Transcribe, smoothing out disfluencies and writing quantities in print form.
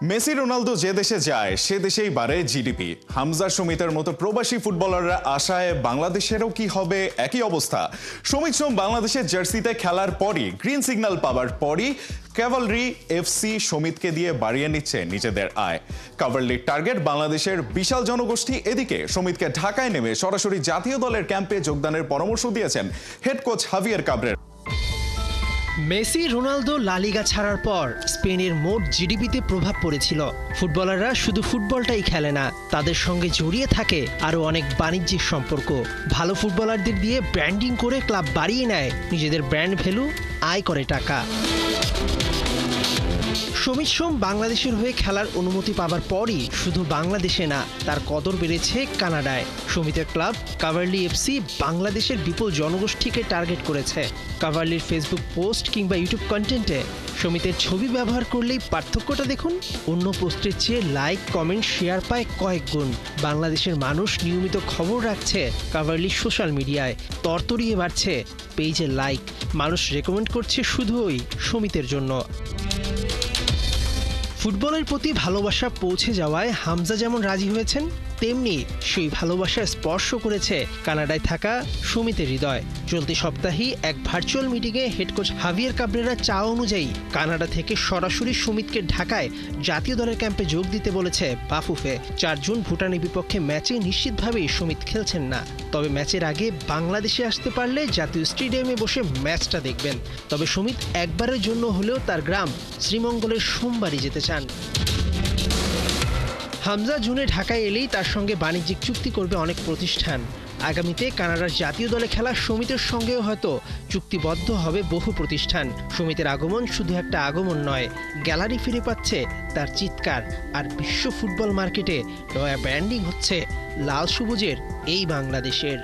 Messi Ronaldo যে দেশে যায় সে দেশেই বাড়ে জিডিপি। হামজা সুমিতের মতো প্রবাসী ফুটবলাররা আশায় বাংলাদেশেরও কি হবে একই অবস্থা। সুমিত সোম বাংলাদেশের জার্সিতে খেলার পরই গ্রিন সিগন্যাল পাওয়ার পরই ক্যাভালরি এফসি সুমিতকে দিয়ে বাড়িয়ে নিচ্ছে নিজেদের আয়। ক্যাভালরির টার্গেট বাংলাদেশের বিশাল জনগোষ্ঠী। এদিকে সুমিতকে ঢাকায় নেমে সরাসরি জাতীয় দলের ক্যাম্পে যোগদানের পরামর্শ দিয়েছেন head coach Javier Cabrera. Messi Ronaldo লা লিগা ছাড়ার পর স্পেনের মোট জিডিপিতে প্রভাব পড়েছিল। ফুটবলাররা শুধু ফুটবলটাই খেলে না, তাদের সঙ্গে জড়িয়ে থাকে আরও অনেক বাণিজ্যিক সম্পর্ক। ভালো ফুটবলারদের দিয়ে ব্র্যান্ডিং করে ক্লাব বাড়িয়ে নেয়, নিজেদের ব্র্যান্ড ভ্যালু আয় করে টাকা। সুমিত সোম বাংলাদেশের হয়ে খেলার অনুমতি পাবার পরই শুধু বাংলাদেশে না, তার কদর বেড়েছে কানাডায়। সুমিতের ক্লাব ক্যাভালরি এফসি বাংলাদেশের বিপুল জনগোষ্ঠীকে টার্গেট করেছে। ক্যাভালরির ফেসবুক পোস্ট কিংবা ইউটিউব কন্টেন্টে সুমিতের ছবি ব্যবহার করলেই পার্থক্যটা দেখুন। অন্য পোস্টের চেয়ে লাইক, কমেন্ট, শেয়ার পায় কয়েক গুণ। বাংলাদেশের মানুষ নিয়মিত খবর রাখছে ক্যাভালরির সোশ্যাল মিডিয়ায়, তরতরিয়ে বাড়ছে পেজের লাইক। মানুষ রেকমেন্ড করছে শুধুই সুমিতের জন্য। ফুটবলের প্রতি ভালোবাসা পৌঁছে যাওয়ায় হামজা যেমন রাজি হয়েছেন, তেমনি সেই ভালোবাসা স্পর্শ করেছে কানাডায় থাকা সুমিতের হৃদয়। চলতি সপ্তাহেই এক ভার্চুয়াল মিটিংয়ে হেড কোচ হাভিয়ের কাবরেরার চাওয়া অনুযায়ী কানাডা থেকে সরাসরি সুমিতকে ঢাকায় জাতীয় দলের ক্যাম্পে যোগ দিতে বলেছে বাফুফে। 4 জুন ভুটানের বিপক্ষে ম্যাচে নিশ্চিতভাবেই সুমিত খেলছেন না, তবে ম্যাচের আগে বাংলাদেশে আসতে পারলে জাতীয় স্টেডিয়ামে বসে ম্যাচটা দেখবেন। তবে সুমিত একবারের জন্য হলেও তার গ্রাম শ্রীমঙ্গলের সোমবারই যেতে চান। হামজা জুনে ঢাকায় এলেই তার সঙ্গে বাণিজ্যিক চুক্তি করবে অনেক প্রতিষ্ঠান। আগামীতে কানাডার জাতীয় দলে খেলা সুমিতের সঙ্গেও হয়তো চুক্তিবদ্ধ হবে বহু প্রতিষ্ঠান। সুমিতের আগমন শুধু একটা আগমন নয়, গ্যালারি ফিরে পাচ্ছে তার চিৎকার। আর বিশ্ব ফুটবল মার্কেটে নয়া ব্র্যান্ডিং হচ্ছে লাল সবুজের এই বাংলাদেশের।